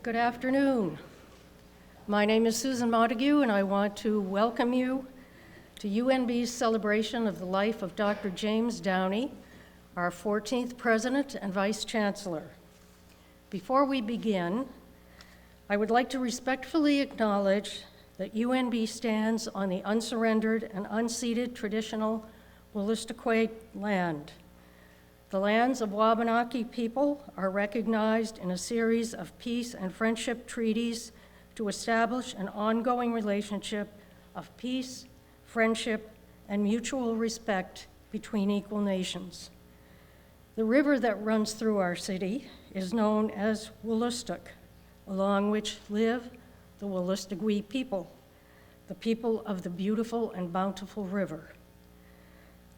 Good afternoon. My name is Susan Montague, and I want to welcome you to UNB's celebration of the life of Dr. James Downey, our 14th President and Vice-Chancellor. Before we begin, I would like to respectfully acknowledge that UNB stands on the unsurrendered and unceded traditional Wolastoqey land. The lands of Wabanaki people are recognized in a series of peace and friendship treaties to establish an ongoing relationship of peace, friendship, and mutual respect between equal nations. The river that runs through our city is known as Wolastoq, along which live the Wolastoqey people, the people of the beautiful and bountiful river.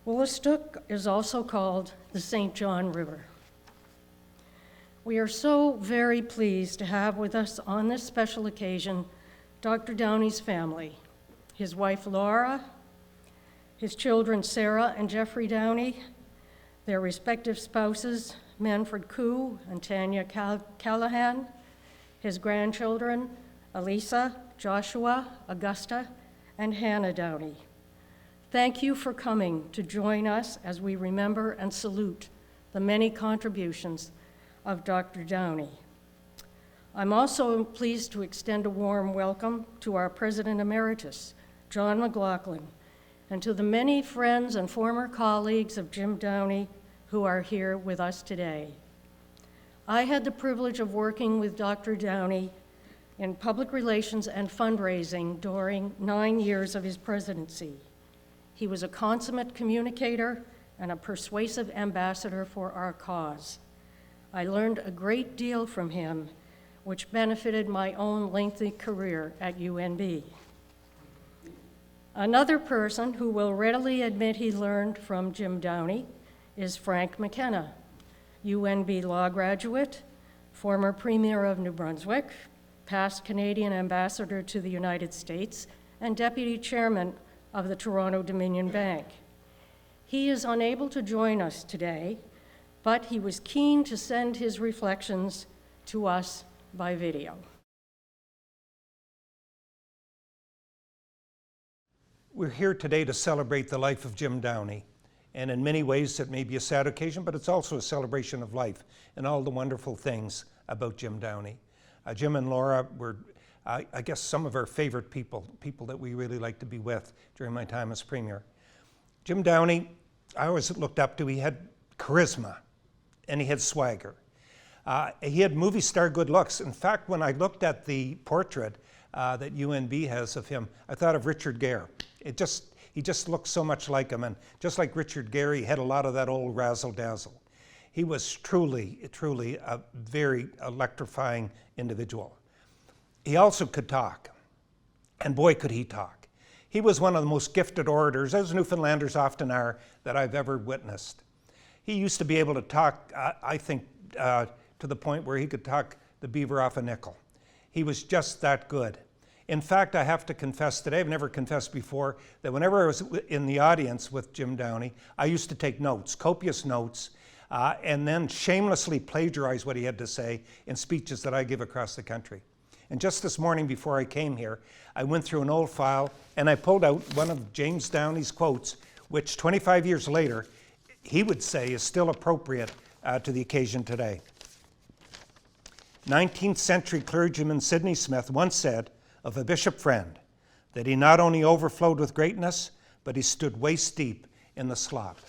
Wolastoq is also called the St. John River. We are so very pleased to have with us on this special occasion Dr. Downey's family, his wife Laura, his children Sarah and Jeffrey Downey, their respective spouses Manfred Koo and Tanya Callahan, his grandchildren Elisa, Joshua, Augusta, and Hannah Downey. Thank you for coming to join us as we remember and salute the many contributions of Dr. Downey. I'm also pleased to extend a warm welcome to our President Emeritus, John McLaughlin, and to the many friends and former colleagues of Jim Downey who are here with us today. I had the privilege of working with Dr. Downey in public relations and fundraising during 9 years of his presidency. He was a consummate communicator and a persuasive ambassador for our cause. I learned a great deal from him, which benefited my own lengthy career at UNB. Another person who will readily admit he learned from Jim Downey is Frank McKenna, UNB law graduate, former Premier of New Brunswick, past Canadian ambassador to the United States, and deputy chairman of the Toronto Dominion Bank. He is unable to join us today, but he was keen to send his reflections to us by video. We're here today to celebrate the life of Jim Downey. And in many ways, it may be a sad occasion, but it's also a celebration of life and all the wonderful things about Jim Downey. Jim and Laura were, I guess, some of our favorite people that we really like to be with during my time as Premier. Jim Downey, I always looked up to. He had charisma and he had swagger. He had movie star good looks. In fact, when I looked at the portrait that UNB has of him, I thought of Richard Gere. He just looked so much like him, and just like Richard Gere, he had a lot of that old razzle-dazzle. He was truly a very electrifying individual. He also could talk, and boy could he talk. He was one of the most gifted orators, as Newfoundlanders often are, that I've ever witnessed. He used to be able to talk, I think, to the point where he could talk the beaver off a nickel. He was just that good. In fact, I have to confess today, I've never confessed before, that whenever I was in the audience with Jim Downey, I used to take notes, copious notes, and then shamelessly plagiarize what he had to say in speeches that I give across the country. And just this morning before I came here, I went through an old file and I pulled out one of James Downey's quotes, which 25 years later, he would say is still appropriate to the occasion today. 19th century clergyman Sidney Smith once said of a bishop friend that he not only overflowed with greatness, but he stood waist deep in the slop.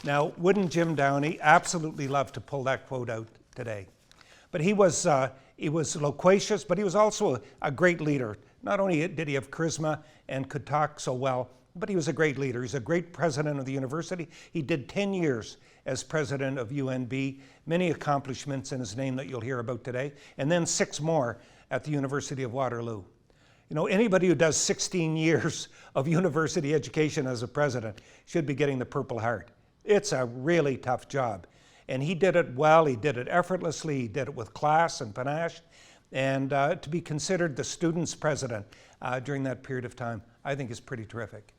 Now, wouldn't Jim Downey absolutely love to pull that quote out today? But he was loquacious, but he was also a great leader. Not only did he have charisma and could talk so well, but he was a great leader. He's a great president of the university. He did 10 years as president of UNB, many accomplishments in his name that you'll hear about today, and then 6 more at the University of Waterloo. You know, anybody who does 16 years of university education as a president should be getting the Purple Heart. It's a really tough job. And he did it well, he did it effortlessly, he did it with class and panache. And to be considered the student's president during that period of time, I think is pretty terrific.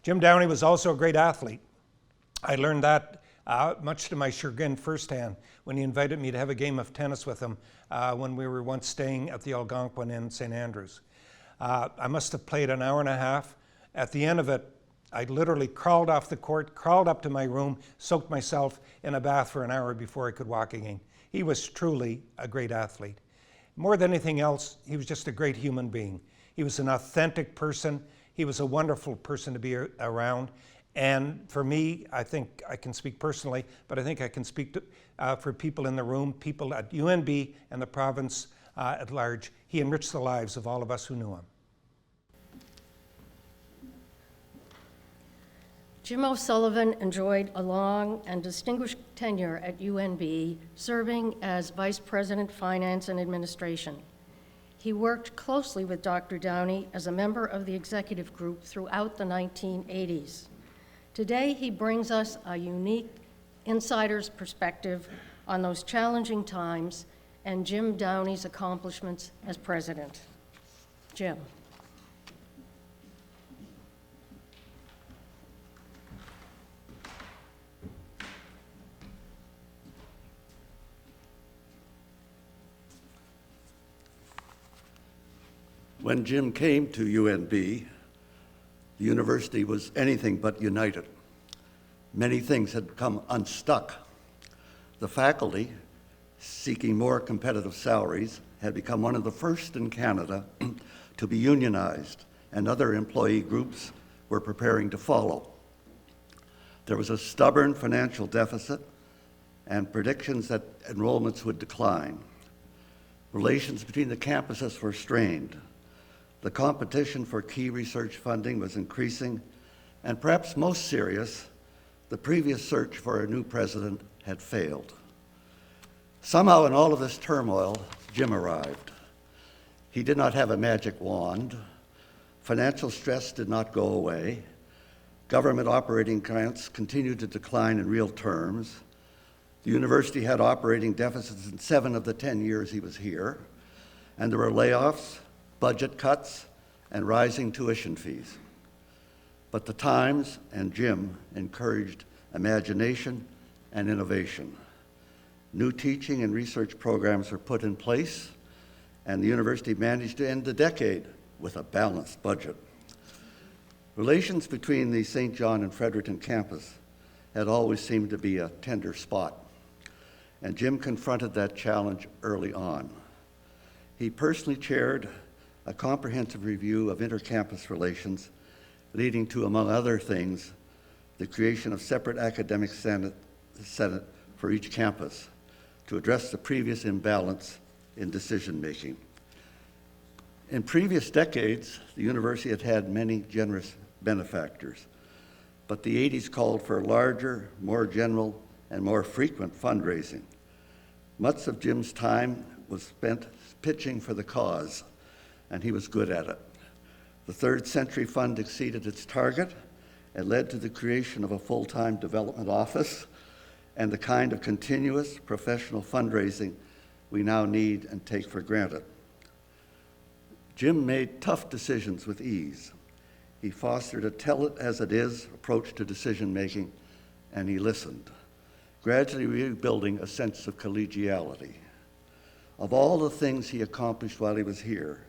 Jim Downey was also a great athlete. I learned that much to my chagrin firsthand, when he invited me to have a game of tennis with him when we were once staying at the Algonquin in St. Andrews. I must have played an hour and a half. At the end of it, I literally crawled off the court, crawled up to my room, soaked myself in a bath for an hour before I could walk again. He was truly a great athlete. More than anything else, he was just a great human being. He was an authentic person. He was a wonderful person to be around. And for me, I think I can speak personally, but I think I can speak for people in the room, people at UNB and the province at large. He enriched the lives of all of us who knew him. Jim O'Sullivan enjoyed a long and distinguished tenure at UNB, serving as Vice President, Finance and Administration. He worked closely with Dr. Downey as a member of the executive group throughout the 1980s. Today, he brings us a unique insider's perspective on those challenging times and Jim Downey's accomplishments as president. Jim. When Jim came to UNB, the university was anything but united. Many things had come unstuck. The faculty, seeking more competitive salaries, had become one of the first in Canada to be unionized, and other employee groups were preparing to follow. There was a stubborn financial deficit and predictions that enrollments would decline. Relations between the campuses were strained. The competition for key research funding was increasing, and perhaps most serious, the previous search for a new president had failed. Somehow in all of this turmoil, Jim arrived. He did not have a magic wand. Financial stress did not go away. Government operating grants continued to decline in real terms. The university had operating deficits in 7 of the 10 years he was here, and there were layoffs, budget cuts, and rising tuition fees. But the times and Jim encouraged imagination and innovation. New teaching and research programs were put in place, and the university managed to end the decade with a balanced budget. Relations between the St. John and Fredericton campus had always seemed to be a tender spot, and Jim confronted that challenge early on. He personally chaired a comprehensive review of intercampus relations, leading to, among other things, the creation of separate academic senate for each campus to address the previous imbalance in decision-making. In previous decades, the university had had many generous benefactors, but the 80s called for larger, more general, and more frequent fundraising. Much of Jim's time was spent pitching for the cause, and he was good at it. The Third Century Fund exceeded its target and led to the creation of a full-time development office and the kind of continuous professional fundraising we now need and take for granted. Jim made tough decisions with ease. He fostered a tell-it-as-it-is approach to decision-making, and he listened, gradually rebuilding a sense of collegiality. Of all the things he accomplished while he was here,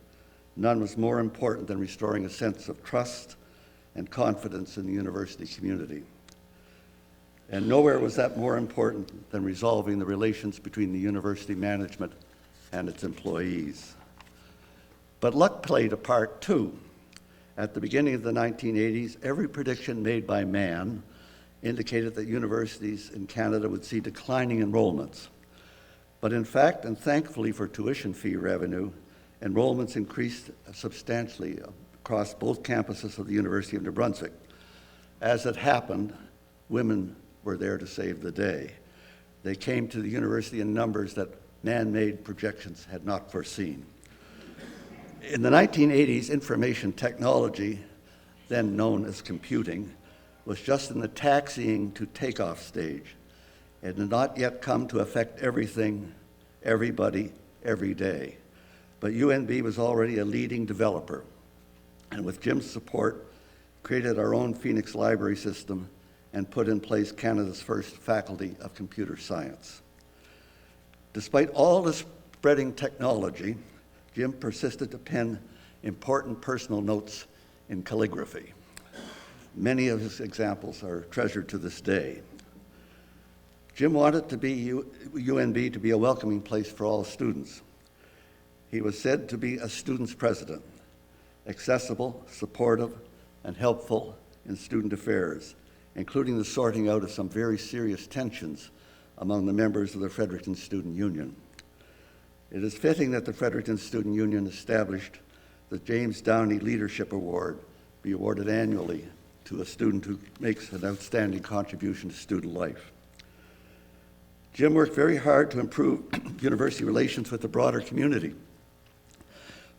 none was more important than restoring a sense of trust and confidence in the university community. And nowhere was that more important than resolving the relations between the university management and its employees. But luck played a part too. At the beginning of the 1980s, every prediction made by man indicated that universities in Canada would see declining enrollments. But in fact, and thankfully for tuition fee revenue, enrollments increased substantially across both campuses of the University of New Brunswick. As it happened, women were there to save the day. They came to the university in numbers that man-made projections had not foreseen. In the 1980s, information technology, then known as computing, was just in the taxiing to takeoff stage. It had not yet come to affect everything, everybody, every day. But UNB was already a leading developer, and with Jim's support, created our own Phoenix library system and put in place Canada's first faculty of computer science. Despite all the spreading technology, Jim persisted to pen important personal notes in calligraphy. Many of his examples are treasured to this day. Jim wanted UNB to be a welcoming place for all students. He was said to be a student's president, accessible, supportive, and helpful in student affairs, including the sorting out of some very serious tensions among the members of the Fredericton Student Union. It is fitting that the Fredericton Student Union established the James Downey Leadership Award be awarded annually to a student who makes an outstanding contribution to student life. Jim worked very hard to improve university relations with the broader community.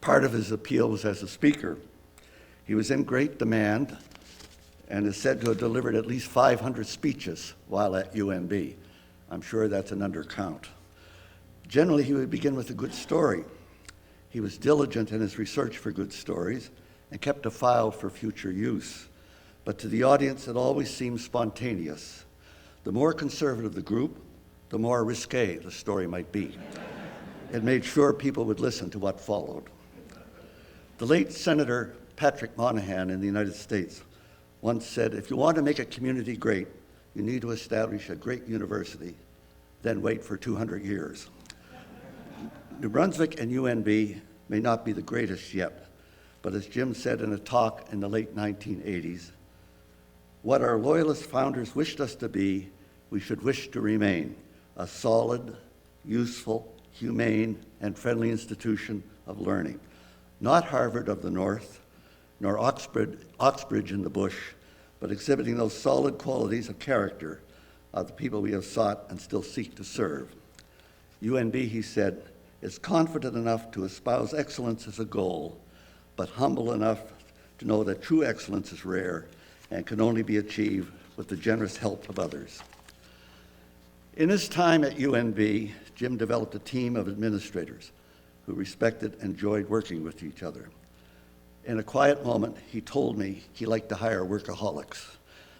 Part of his appeal was as a speaker. He was in great demand and is said to have delivered at least 500 speeches while at UNB. I'm sure that's an undercount. Generally, he would begin with a good story. He was diligent in his research for good stories and kept a file for future use. But to the audience, it always seemed spontaneous. The more conservative the group, the more risque the story might be. It made sure people would listen to what followed. The late Senator Patrick Monahan in the United States once said, if you want to make a community great, you need to establish a great university, then wait for 200 years. New Brunswick and UNB may not be the greatest yet, but as Jim said in a talk in the late 1980s, what our loyalist founders wished us to be, we should wish to remain, a solid, useful, humane, and friendly institution of learning. Not Harvard of the North, nor Oxbridge in the bush, but exhibiting those solid qualities of character of the people we have sought and still seek to serve. UNB, he said, is confident enough to espouse excellence as a goal, but humble enough to know that true excellence is rare and can only be achieved with the generous help of others. In his time at UNB, Jim developed a team of administrators who respected and enjoyed working with each other. In a quiet moment, he told me he liked to hire workaholics.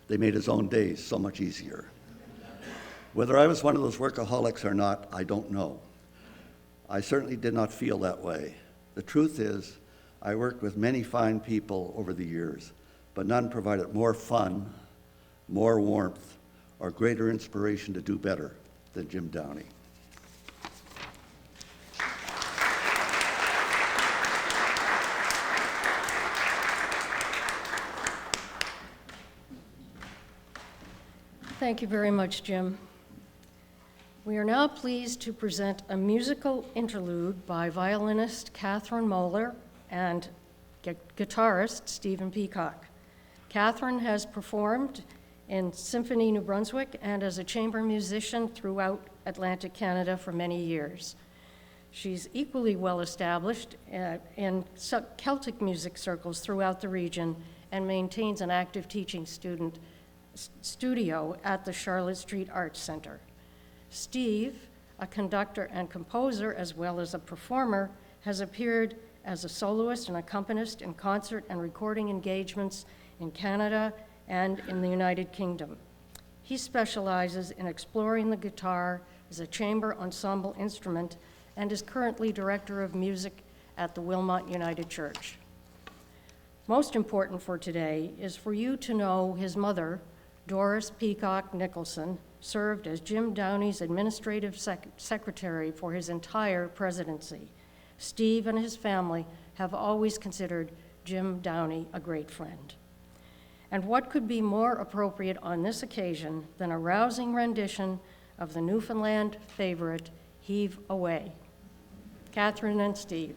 They made his own days so much easier. Whether I was one of those workaholics or not, I don't know. I certainly did not feel that way. The truth is, I worked with many fine people over the years, but none provided more fun, more warmth, or greater inspiration to do better than Jim Downey. Thank you very much, Jim. We are now pleased to present a musical interlude by violinist Katherine Moller and guitarist Stephen Peacock. Katherine has performed in Symphony New Brunswick and as a chamber musician throughout Atlantic Canada for many years. She's equally well established in Celtic music circles throughout the region and maintains an active teaching studio at the Charlotte Street Arts Center. Steve, a conductor and composer as well as a performer, has appeared as a soloist and accompanist in concert and recording engagements in Canada and in the United Kingdom. He specializes in exploring the guitar as a chamber ensemble instrument and is currently director of music at the Wilmot United Church. Most important for today is for you to know his mother, Doris Peacock Nicholson, served as Jim Downey's administrative secretary for his entire presidency. Steve and his family have always considered Jim Downey a great friend. And what could be more appropriate on this occasion than a rousing rendition of the Newfoundland favorite, Heave Away? Katherine and Steve.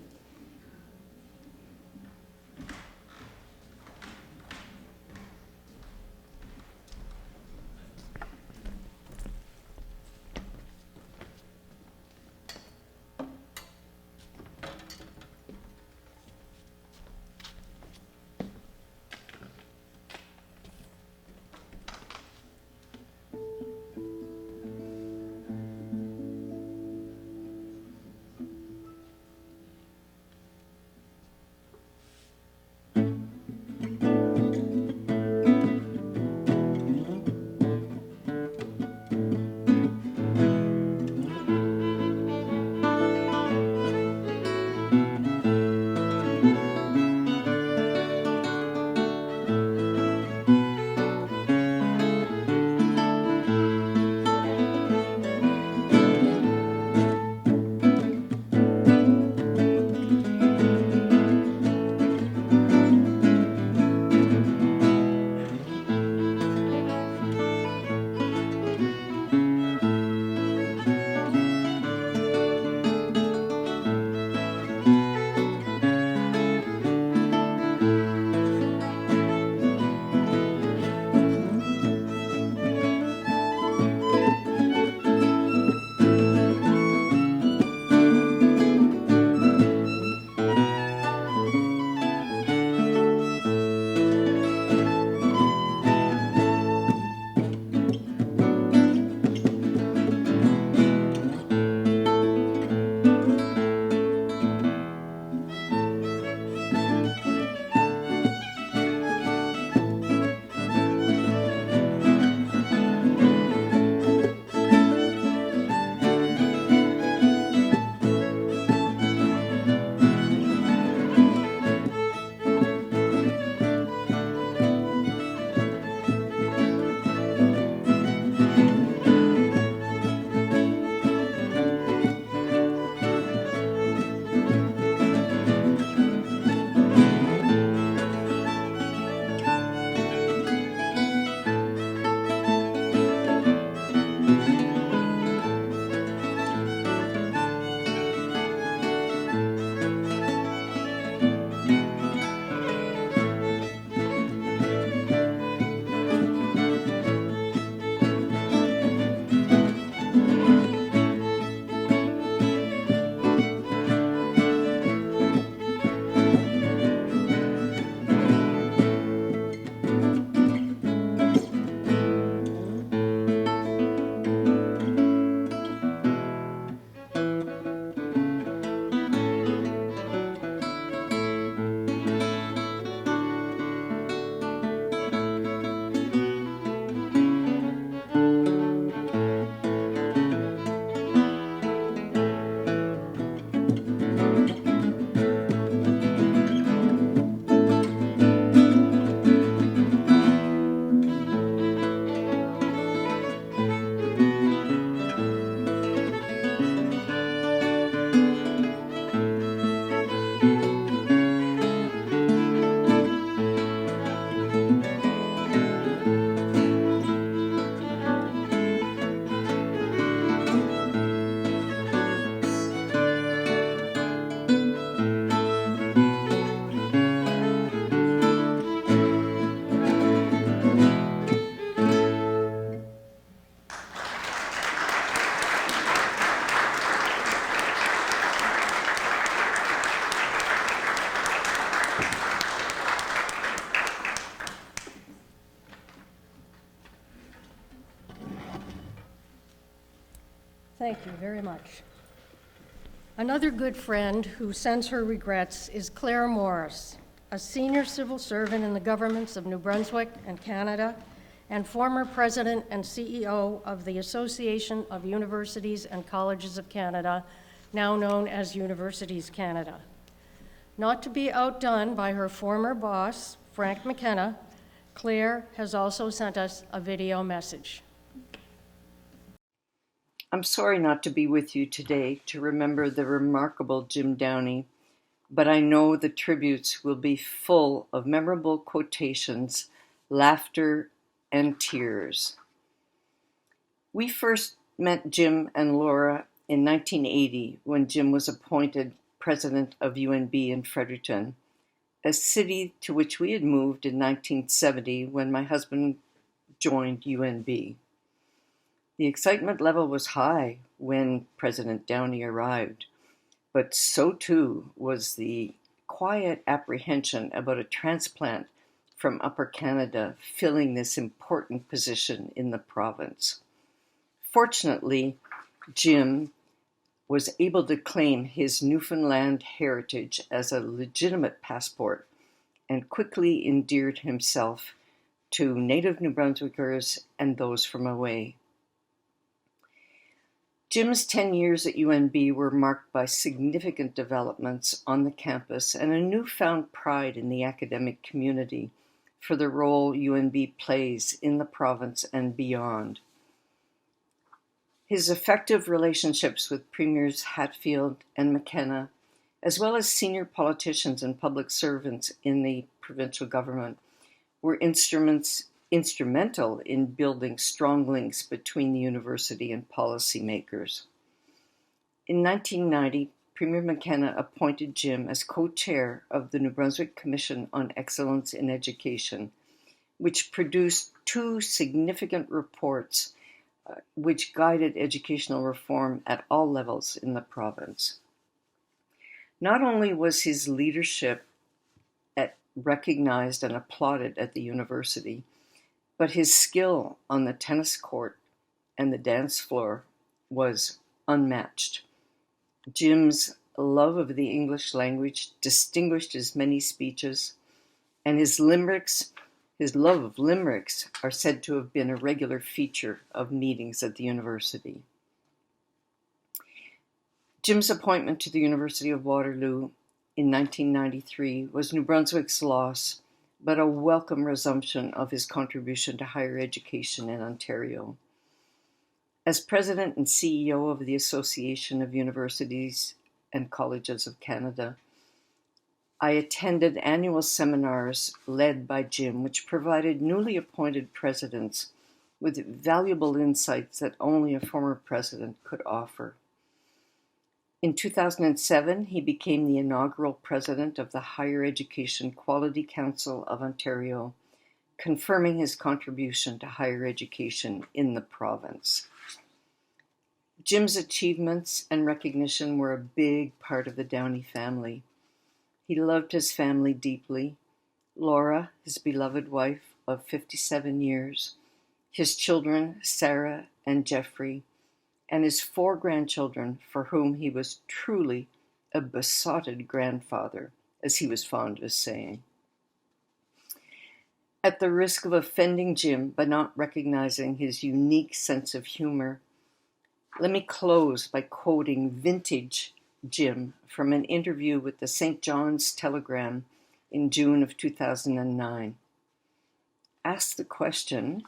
Thank you very much. Another good friend who sends her regrets is Claire Morris, a senior civil servant in the governments of New Brunswick and Canada, and former president and CEO of the Association of Universities and Colleges of Canada, now known as Universities Canada. Not to be outdone by her former boss, Frank McKenna, Claire has also sent us a video message. I'm sorry not to be with you today to remember the remarkable Jim Downey, but I know the tributes will be full of memorable quotations, laughter, and tears. We first met Jim and Laura in 1980 when Jim was appointed president of UNB in Fredericton, a city to which we had moved in 1970 when my husband joined UNB. The excitement level was high when President Downey arrived, but so too was the quiet apprehension about a transplant from Upper Canada filling this important position in the province. Fortunately, Jim was able to claim his Newfoundland heritage as a legitimate passport and quickly endeared himself to native New Brunswickers and those from away. Jim's 10 years at UNB were marked by significant developments on the campus and a newfound pride in the academic community for the role UNB plays in the province and beyond. His effective relationships with Premiers Hatfield and McKenna, as well as senior politicians and public servants in the provincial government, were instrumental in building strong links between the university and policymakers. In 1990, Premier McKenna appointed Jim as co-chair of the New Brunswick Commission on Excellence in Education, which produced two significant reports which guided educational reform at all levels in the province. Not only was his leadership recognized and applauded at the university, but his skill on the tennis court and the dance floor was unmatched. Jim's love of the English language distinguished his many speeches, and his love of limericks are said to have been a regular feature of meetings at the university. Jim's appointment to the University of Waterloo in 1993 was New Brunswick's loss, but a welcome resumption of his contribution to higher education in Ontario. As president and CEO of the Association of Universities and Colleges of Canada, I attended annual seminars led by Jim, which provided newly appointed presidents with valuable insights that only a former president could offer. In 2007, he became the inaugural president of the Higher Education Quality Council of Ontario, confirming his contribution to higher education in the province. Jim's achievements and recognition were a big part of the Downey family. He loved his family deeply. Laura, his beloved wife of 57 years, his children, Sarah and Jeffrey, and his 4 grandchildren, for whom he was truly a besotted grandfather, as he was fond of saying. At the risk of offending Jim by not recognizing his unique sense of humor, let me close by quoting vintage Jim from an interview with the St. John's Telegram in June of 2009. Asked the question,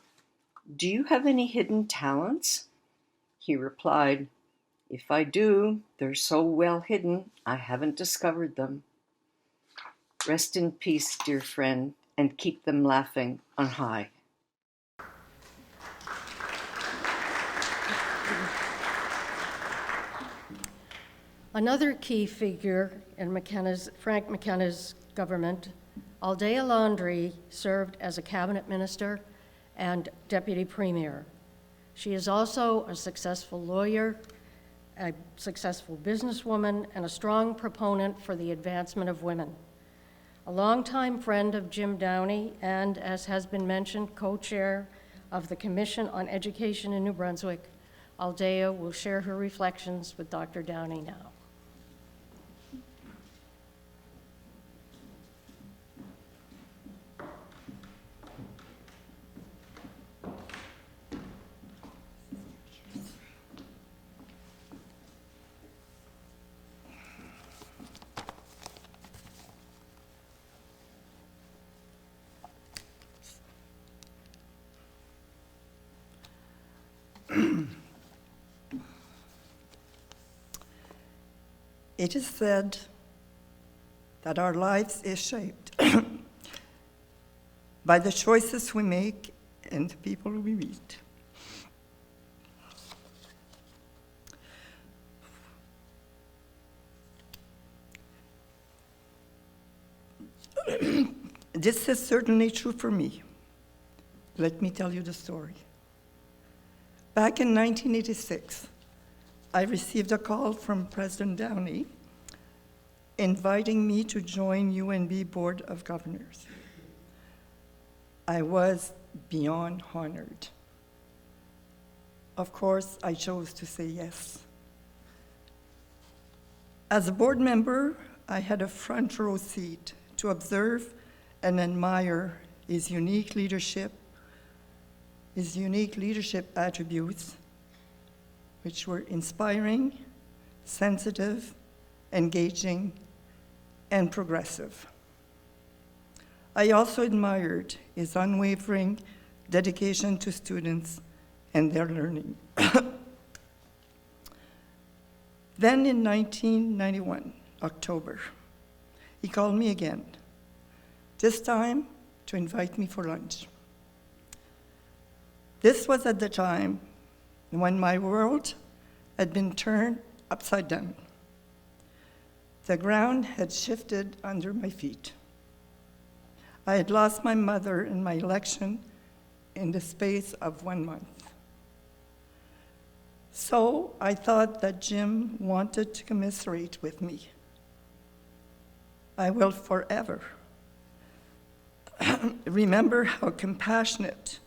"Do you have any hidden talents?" He replied, "If I do, they're so well hidden, I haven't discovered them." Rest in peace, dear friend, and keep them laughing on high. Another key figure in Frank McKenna's government, Aldéa Landry, served as a cabinet minister and deputy premier. She is also a successful lawyer, a successful businesswoman, and a strong proponent for the advancement of women. A longtime friend of Jim Downey and, as has been mentioned, co-chair of the Commission on Education in New Brunswick, Aldéa will share her reflections with Dr. Downey now. It is said that our lives is shaped by the choices we make and the people we meet. This is certainly true for me. Let me tell you the story. Back in 1986, I received a call from President Downey inviting me to join UNB Board of Governors. I was beyond honored. Of course, I chose to say yes. As a board member, I had a front row seat to observe and admire his unique leadership attributes, which were inspiring, sensitive, engaging, and progressive. I also admired his unwavering dedication to students and their learning. Then in 1991, October, he called me again, this time to invite me for lunch. This was at the time when my world had been turned upside down. The ground had shifted under my feet. I had lost my mother in my election in the space of 1 month. So I thought that Jim wanted to commiserate with me. I will forever remember how compassionate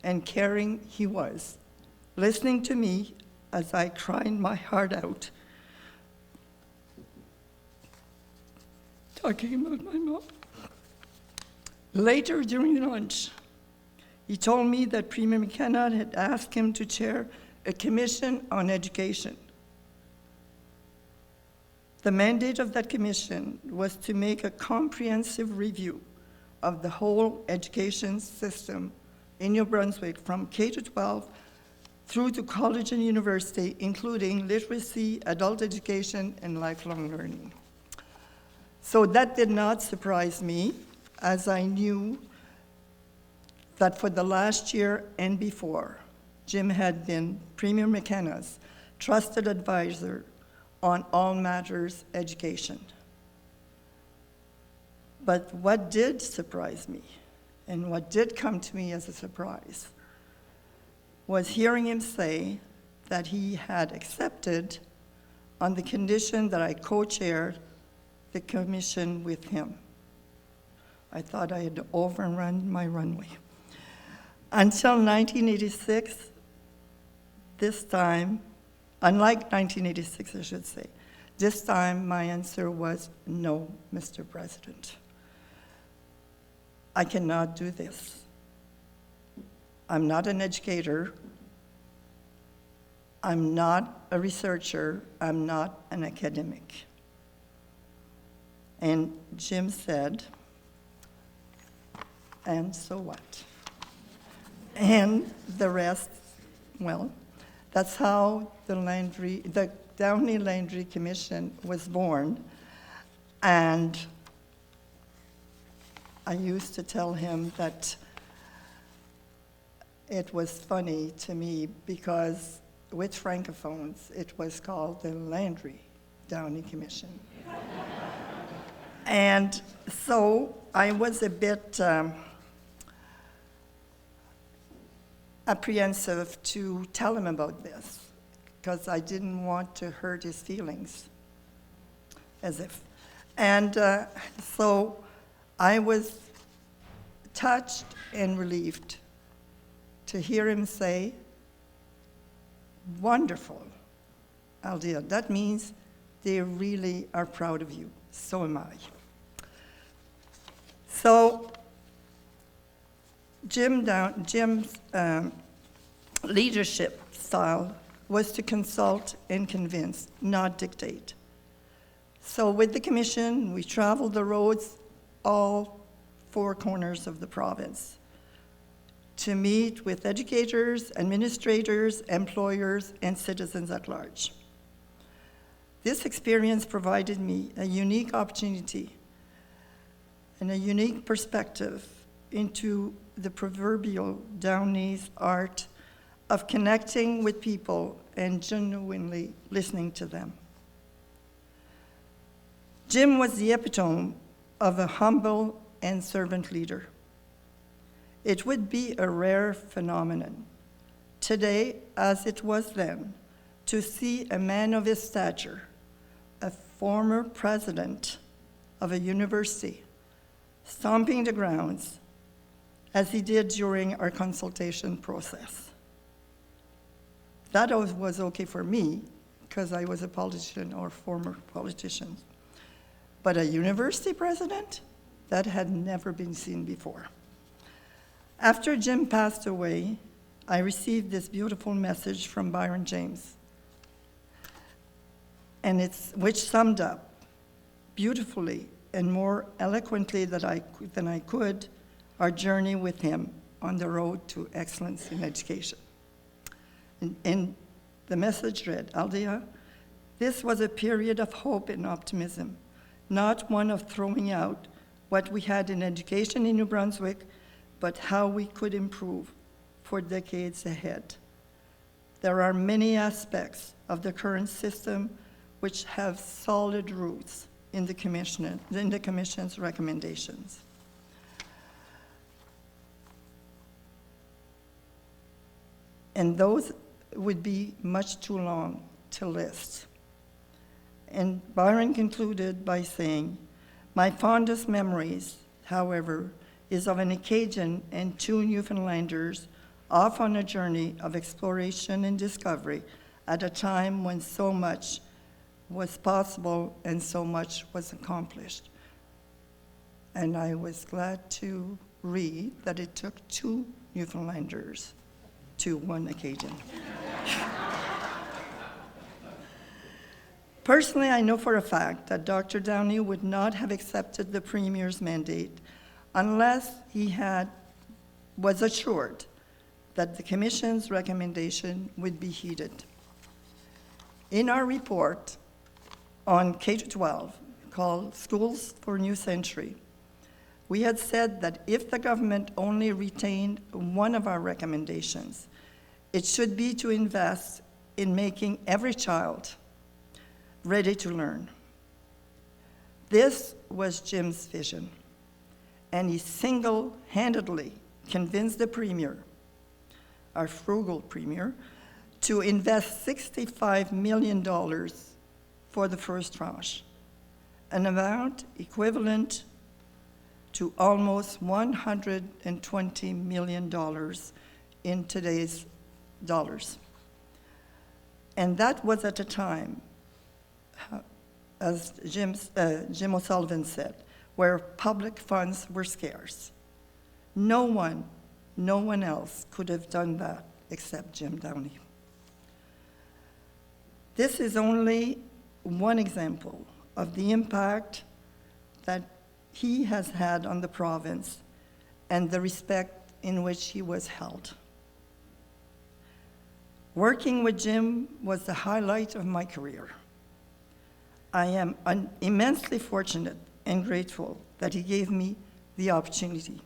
and caring he was, listening to me as I cried my heart out, talking about my mom. Later during lunch, he told me that Premier McKenna had asked him to chair a commission on education. The mandate of that commission was to make a comprehensive review of the whole education system in New Brunswick from K-12 through to college and university, including literacy, adult education, and lifelong learning. So that did not surprise me, as I knew that for the last year and before, Jim had been Premier McKenna's trusted advisor on all matters education. But what did surprise me, and what did come to me as a surprise, was hearing him say that he had accepted on the condition that I co-chaired the commission with him. I thought I had overrun my runway. Until 1986, this time, unlike 1986, I should say, this time my answer was no, Mr. President. I cannot do this. I'm not an educator. I'm not a researcher. I'm not an academic. And Jim said, and so what? And the rest, well, that's how the Downey Landry Commission was born. And I used to tell him that it was funny to me because with francophones, it was called the Landry Downey Commission. And so I was a bit apprehensive to tell him about this because I didn't want to hurt his feelings, as if. And so I was touched and relieved to hear him say, Wonderful, Aldéa. That means they really are proud of you. So am I. So Jim's leadership style was to consult and convince, not dictate. So with the commission, we traveled the roads, all four corners of the province, to meet with educators, administrators, employers, and citizens at large. This experience provided me a unique opportunity and a unique perspective into the proverbial Downey's art of connecting with people and genuinely listening to them. Jim was the epitome of a humble and servant leader. It would be a rare phenomenon today, as it was then, to see a man of his stature, a former president of a university, stomping the grounds as he did during our consultation process. That was okay for me, because I was a politician or former politician. But a university president? That had never been seen before. After Jim passed away, I received this beautiful message from Byron James, which summed up beautifully and more eloquently than I could our journey with him on the road to excellence in education. And the message read, Aldéa, this was a period of hope and optimism, not one of throwing out what we had in education in New Brunswick, but how we could improve for decades ahead. There are many aspects of the current system which have solid roots in the Commission's recommendations. And those would be much too long to list. And Byron concluded by saying, my fondest memories, however, is of an Acadian and two Newfoundlanders off on a journey of exploration and discovery at a time when so much was possible and so much was accomplished. And I was glad to read that it took two Newfoundlanders to one Acadian. Personally, I know for a fact that Dr. Downey would not have accepted the Premier's mandate unless he was assured that the Commission's recommendation would be heeded. In our report on K-12, called Schools for a New Century, we had said that if the government only retained one of our recommendations, it should be to invest in making every child ready to learn. This was Jim's vision, and he single-handedly convinced the Premier, our frugal Premier, to invest $65 million for the first tranche, an amount equivalent to almost $120 million in today's dollars. And that was at a time, as Jim O'Sullivan said, where public funds were scarce. No one else could have done that except Jim Downey. This is only one example of the impact that he has had on the province and the respect in which he was held. Working with Jim was the highlight of my career. I am immensely fortunate and grateful that he gave me the opportunity.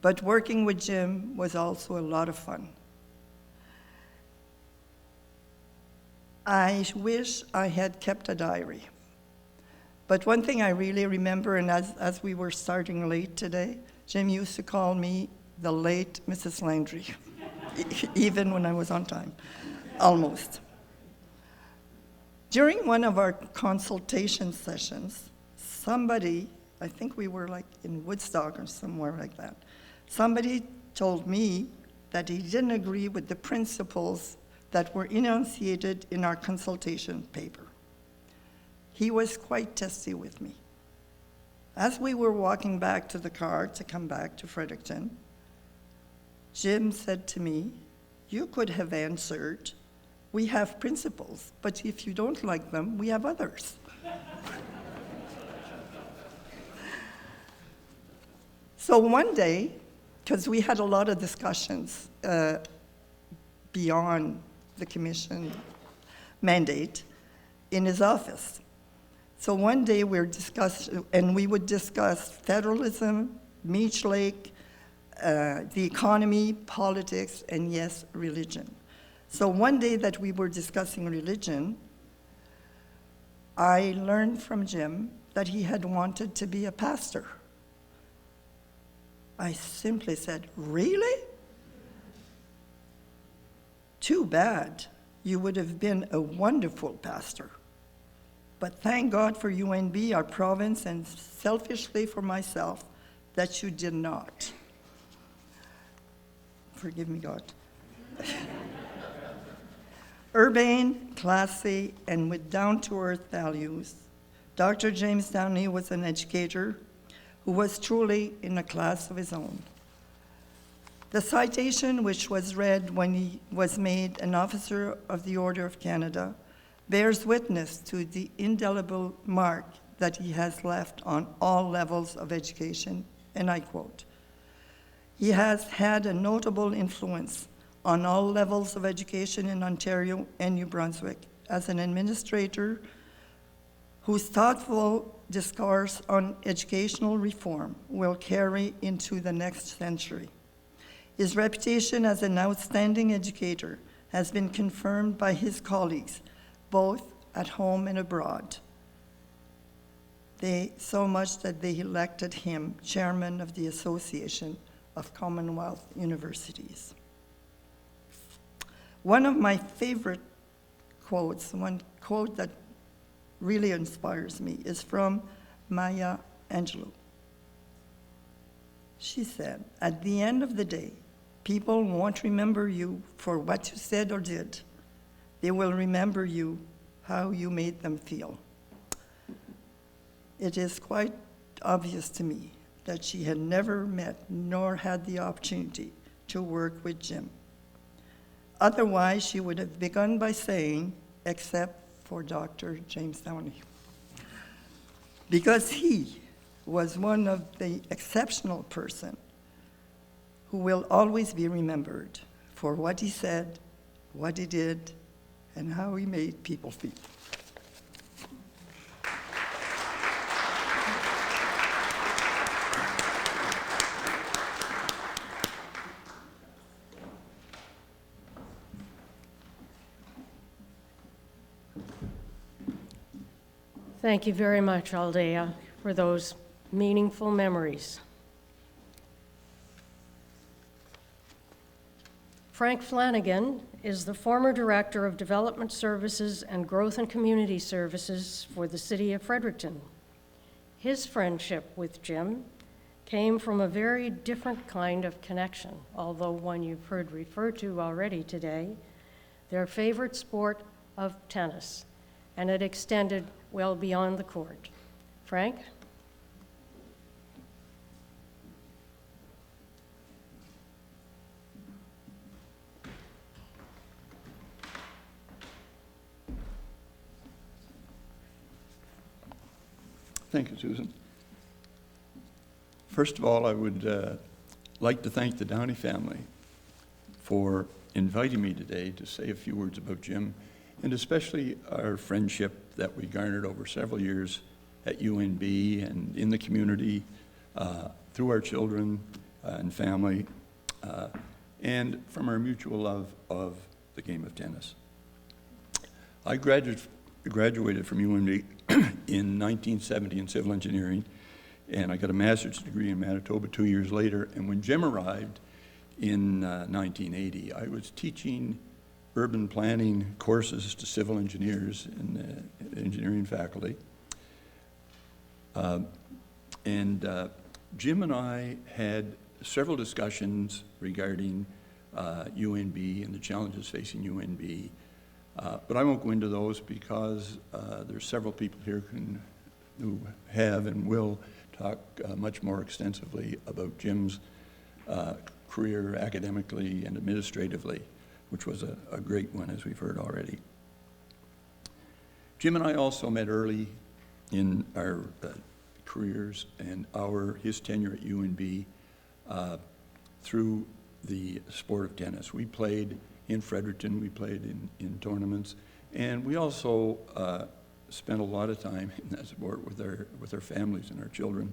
But working with Jim was also a lot of fun. I wish I had kept a diary. But one thing I really remember, and as we were starting late today, Jim used to call me the late Mrs. Landry, even when I was on time, almost. During one of our consultation sessions, somebody, I think we were like in Woodstock or somewhere like that, somebody told me that he didn't agree with the principles that were enunciated in our consultation paper. He was quite testy with me. As we were walking back to the car to come back to Fredericton, Jim said to me, "You could have answered, 'We have principles, but if you don't like them, we have others.'" So one day, because we had a lot of discussions beyond the commission mandate in his office. So one day we would discuss federalism, Meech Lake, the economy, politics, and yes, religion. So one day that we were discussing religion, I learned from Jim that he had wanted to be a pastor. I simply said, "Really? Too bad. You would have been a wonderful pastor. But thank God for UNB, our province, and selfishly for myself, that you did not." Forgive me, God. Urbane, classy, and with down-to-earth values, Dr. James Downey was an educator who was truly in a class of his own. The citation, which was read when he was made an Officer of the Order of Canada, bears witness to the indelible mark that he has left on all levels of education, and I quote, "He has had a notable influence on all levels of education in Ontario and New Brunswick as an administrator whose thoughtful discourse on educational reform will carry into the next century. His reputation as an outstanding educator has been confirmed by his colleagues, both at home and abroad. So much that they elected him chairman of the Association of Commonwealth Universities." One of my favorite quotes, one quote that really inspires me, is from Maya Angelou. She said, "At the end of the day, people won't remember you for what you said or did. They will remember you how you made them feel." It is quite obvious to me that she had never met nor had the opportunity to work with Jim. Otherwise, she would have begun by saying, "Except for Dr. James Downey." Because he was one of the exceptional person who will always be remembered for what he said, what he did, and how he made people feel. Thank you very much, Aldéa, for those meaningful memories. Frank Flanagan is the former Director of Development Services and Growth and Community Services for the City of Fredericton. His friendship with Jim came from a very different kind of connection, although one you've heard referred to already today, their favorite sport of tennis, and it extended well beyond the court. Frank? Thank you, Susan. First of all, I would like to thank the Downey family for inviting me today to say a few words about Jim, and especially our friendship that we garnered over several years at UNB and in the community, through our children and family, and from our mutual love of the game of tennis. I graduated from UNB in 1970 in civil engineering, and I got a master's degree in Manitoba 2 years later. And when Jim arrived in 1980, I was teaching urban planning courses to civil engineers in the engineering faculty. Jim and I had several discussions regarding UNB and the challenges facing UNB. But I won't go into those because there's several people here who have and will talk much more extensively about Jim's career academically and administratively, which was a great one, as we've heard already. Jim and I also met early in our careers and his tenure at UNB through the sport of tennis. We played in Fredericton, we played in tournaments, and we also spent a lot of time in that sport with our families and our children.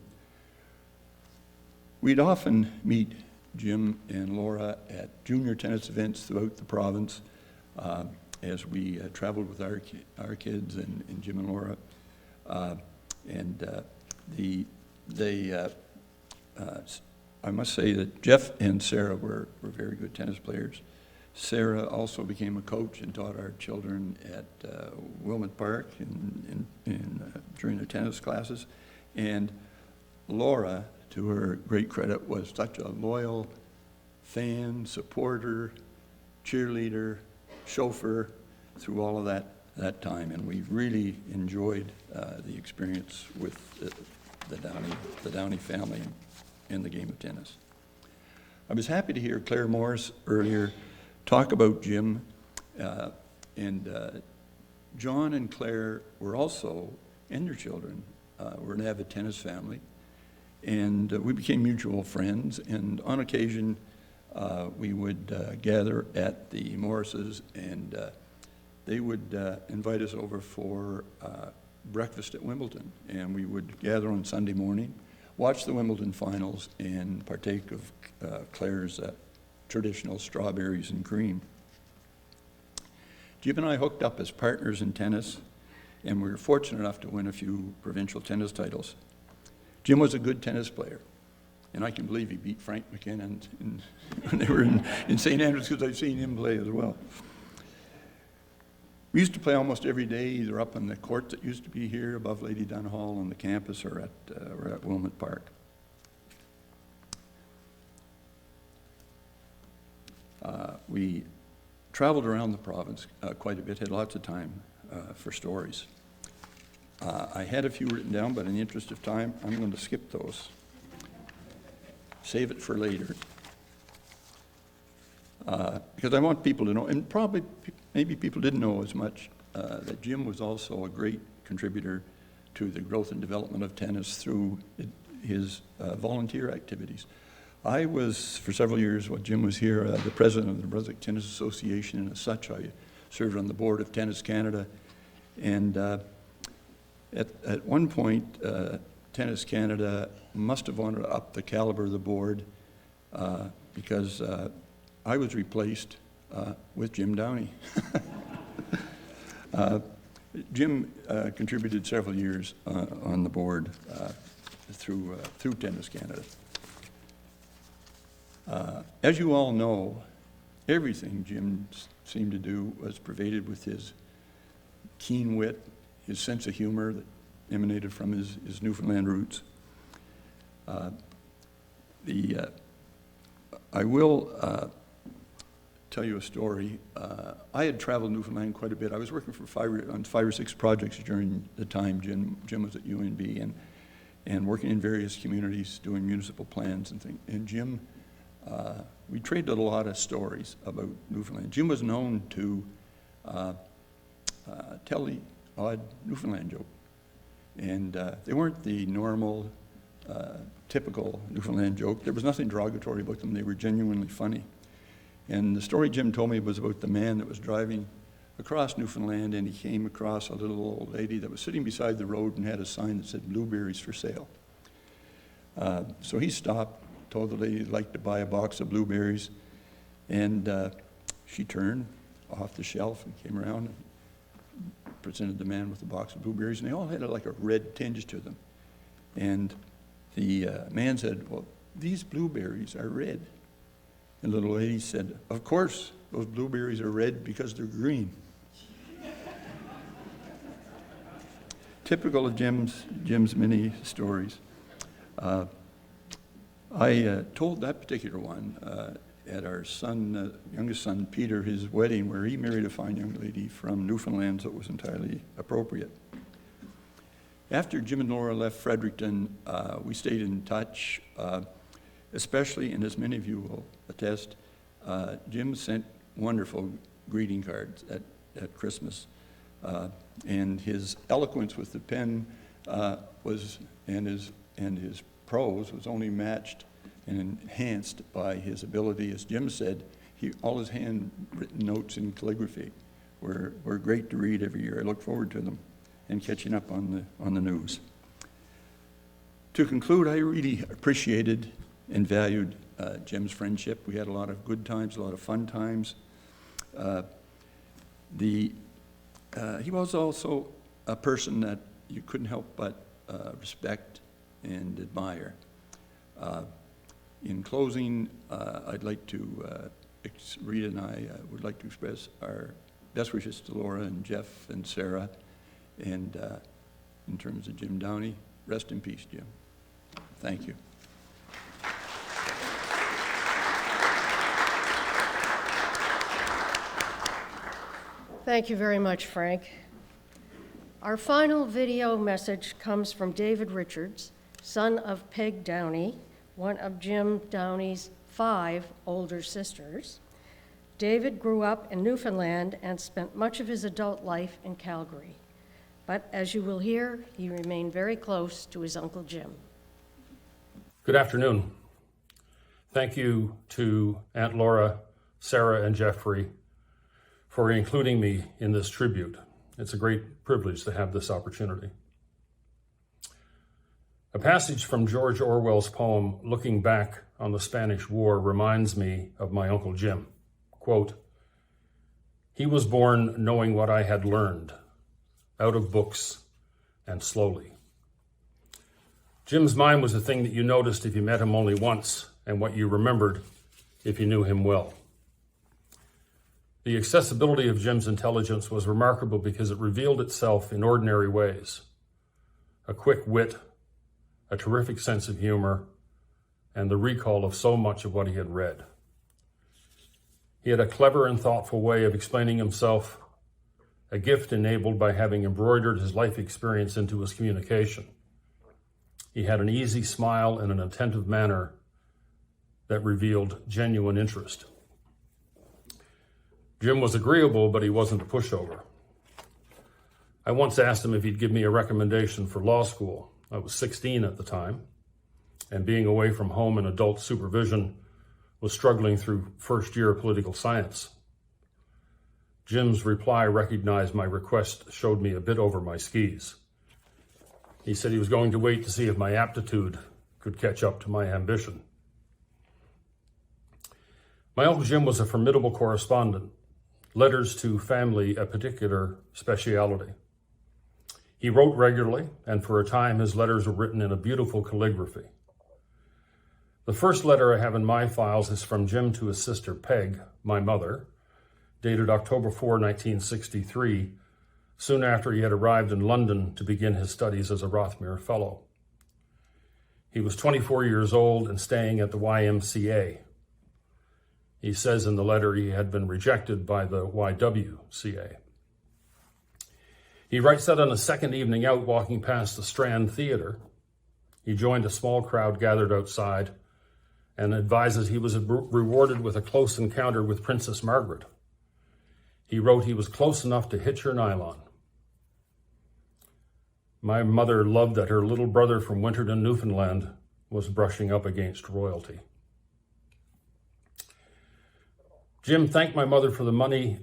We'd often meet Jim and Laura at junior tennis events throughout the province as we traveled with our kids and Jim and Laura. I must say that Jeff and Sarah were very good tennis players. Sarah also became a coach and taught our children at Wilmot Park during their tennis classes. And Laura, to her great credit, was such a loyal fan, supporter, cheerleader, chauffeur through all of that time. And we really enjoyed the experience with the Downey family in the game of tennis. I was happy to hear Claire Morris earlier talk about Jim, and John and Claire were also, and their children, were an avid tennis family, and we became mutual friends, and on occasion we would gather at the Morrises, and they would invite us over for breakfast at Wimbledon, and we would gather on Sunday morning, watch the Wimbledon finals, and partake of Claire's traditional strawberries and cream. Jim and I hooked up as partners in tennis, and we were fortunate enough to win a few provincial tennis titles. Jim was a good tennis player, and I can believe he beat Frank McKenna when they were in St. Andrews, because I've seen him play as well. We used to play almost every day, either up on the court that used to be here above Lady Dunn Hall on the campus, or at Wilmot Park. We traveled around the province quite a bit, had lots of time for stories. I had a few written down, but in the interest of time, I'm going to skip those. Save it for later. Because I want people to know, and probably maybe people didn't know as much, that Jim was also a great contributor to the growth and development of tennis through his volunteer activities. I was, for several years while Jim was here, the president of the New Brunswick Tennis Association, and as such I served on the board of Tennis Canada. And at one point, Tennis Canada must have wanted to up the caliber of the board because I was replaced with Jim Downey. Jim contributed several years on the board through Tennis Canada. As you all know, everything Jim seemed to do was pervaded with his keen wit, his sense of humor that emanated from his Newfoundland roots. I will tell you a story. I had traveled Newfoundland quite a bit. I was working on 5 or 6 projects during the time Jim was at UNB, and working in various communities doing municipal plans and things. And Jim, we traded a lot of stories about Newfoundland. Jim was known to tell the odd Newfoundland joke. And they weren't the normal, typical Newfoundland joke. There was nothing derogatory about them. They were genuinely funny. And the story Jim told me was about the man that was driving across Newfoundland, and he came across a little old lady that was sitting beside the road and had a sign that said "Blueberries for sale." So he stopped, told the lady he'd like to buy a box of blueberries, and she turned off the shelf and came around and presented the man with a box of blueberries, and they all had like a red tinge to them. And the man said, "Well, these blueberries are red." And the little lady said, "Of course, those blueberries are red because they're green." Typical of Jim's many stories. I told that particular one at our youngest son, Peter, his wedding, where he married a fine young lady from Newfoundland, so it was entirely appropriate. After Jim and Laura left Fredericton, we stayed in touch, especially, and as many of you will attest, Jim sent wonderful greeting cards at Christmas. And his eloquence with the pen and his prose was only matched and enhanced by his ability. As Jim said, all his handwritten notes in calligraphy were great to read every year. I look forward to them and catching up on the news. To conclude, I really appreciated and valued Jim's friendship. We had a lot of good times, a lot of fun times. He was also a person that you couldn't help but respect and admire. In closing, I'd like to, Rita and I would like to express our best wishes to Laura and Jeff and Sarah. And in terms of Jim Downey, rest in peace, Jim. Thank you. Thank you very much, Frank. Our final video message comes from David Richards, son of Peg Downey, one of Jim Downey's 5 older sisters. David grew up in Newfoundland and spent much of his adult life in Calgary. But as you will hear, he remained very close to his Uncle Jim. Good afternoon. Thank you to Aunt Laura, Sarah, and Jeffrey for including me in this tribute. It's a great privilege to have this opportunity. A passage from George Orwell's poem, Looking Back on the Spanish War, reminds me of my Uncle Jim. Quote, "He was born knowing what I had learned, out of books and slowly." Jim's mind was a thing that you noticed if you met him only once, and what you remembered if you knew him well. The accessibility of Jim's intelligence was remarkable because it revealed itself in ordinary ways. A quick wit, a terrific sense of humor, and the recall of so much of what he had read. He had a clever and thoughtful way of explaining himself, a gift enabled by having embroidered his life experience into his communication. He had an easy smile and an attentive manner that revealed genuine interest. Jim was agreeable, but he wasn't a pushover. I once asked him if he'd give me a recommendation for law school. I was 16 at the time, and being away from home and adult supervision, was struggling through first year of political science. Jim's reply recognized my request showed me a bit over my skis. He said he was going to wait to see if my aptitude could catch up to my ambition. My Uncle Jim was a formidable correspondent. Letters to family a particular speciality. He wrote regularly, and for a time his letters were written in a beautiful calligraphy. The first letter I have in my files is from Jim to his sister Peg, my mother, dated October 4, 1963, soon after he had arrived in London to begin his studies as a Rothmere Fellow. He was 24 years old and staying at the YMCA. He says in the letter he had been rejected by the YWCA. He writes that on a second evening out, walking past the Strand Theatre, he joined a small crowd gathered outside and advises he was rewarded with a close encounter with Princess Margaret. He wrote he was close enough to hitch her nylon. My mother loved that her little brother from Winterton, Newfoundland, was brushing up against royalty. Jim thanked my mother for the money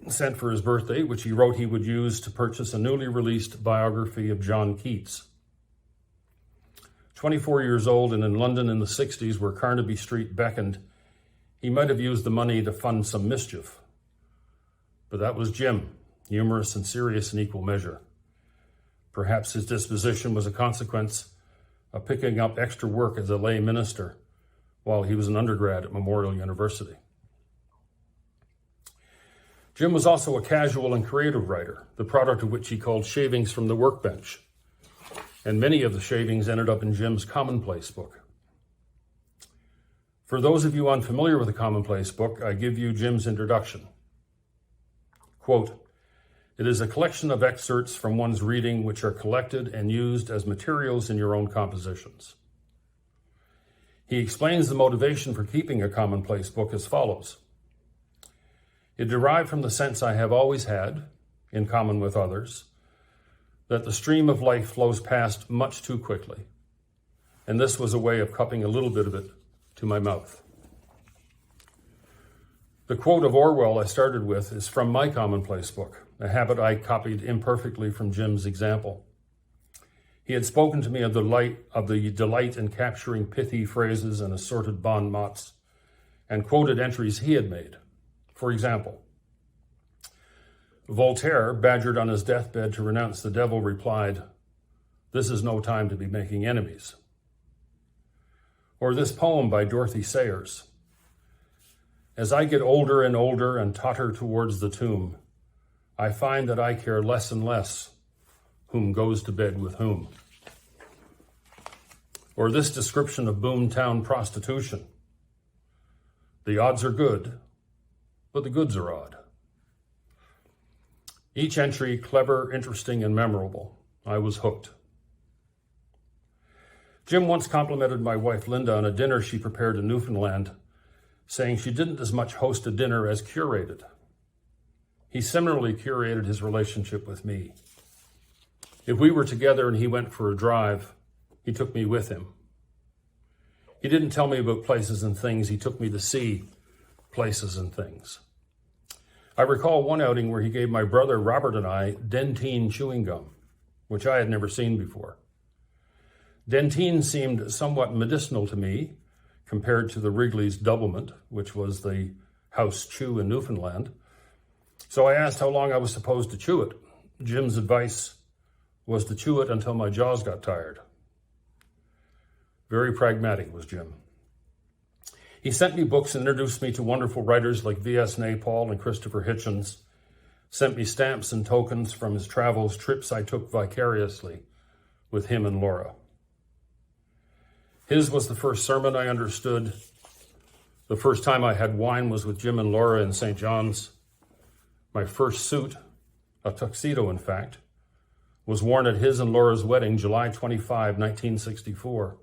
sent for his birthday, which he wrote he would use to purchase a newly released biography of John Keats. 24 years old and in London in the 60s, where Carnaby Street beckoned, he might have used the money to fund some mischief. But that was Jim, humorous and serious in equal measure. Perhaps his disposition was a consequence of picking up extra work as a lay minister while he was an undergrad at Memorial University. Jim was also a casual and creative writer, the product of which he called Shavings from the Workbench, and many of the shavings ended up in Jim's Commonplace book. For those of you unfamiliar with the Commonplace book, I give you Jim's introduction. Quote, "It is a collection of excerpts from one's reading which are collected and used as materials in your own compositions." He explains the motivation for keeping a Commonplace book as follows. "It derived from the sense I have always had, in common with others, that the stream of life flows past much too quickly, and this was a way of cupping a little bit of it to my mouth." The quote of Orwell I started with is from my Commonplace book, a habit I copied imperfectly from Jim's example. He had spoken to me of the delight in capturing pithy phrases and assorted bon mots, and quoted entries he had made. For example, Voltaire, badgered on his deathbed to renounce the devil, replied, "This is no time to be making enemies." Or this poem by Dorothy Sayers, "As I get older and older and totter towards the tomb, I find that I care less and less whom goes to bed with whom." Or this description of boomtown prostitution, "The odds are good, but the goods are odd." Each entry clever, interesting, and memorable. I was hooked. Jim once complimented my wife Linda on a dinner she prepared in Newfoundland, saying she didn't as much host a dinner as curated. He similarly curated his relationship with me. If we were together and he went for a drive, he took me with him. He didn't tell me about places and things, he took me to see places and things. I recall one outing where he gave my brother Robert and I Dentine chewing gum, which I had never seen before. Dentine seemed somewhat medicinal to me compared to the Wrigley's Doublemint, which was the house chew in Newfoundland. So I asked how long I was supposed to chew it. Jim's advice was to chew it until my jaws got tired. Very pragmatic was Jim. He sent me books and introduced me to wonderful writers like V.S. Naipaul and Christopher Hitchens, sent me stamps and tokens from his travels, trips I took vicariously with him and Laura. His was the first sermon I understood. The first time I had wine was with Jim and Laura in St. John's. My first suit, a tuxedo in fact, was worn at his and Laura's wedding, July 25, 1964,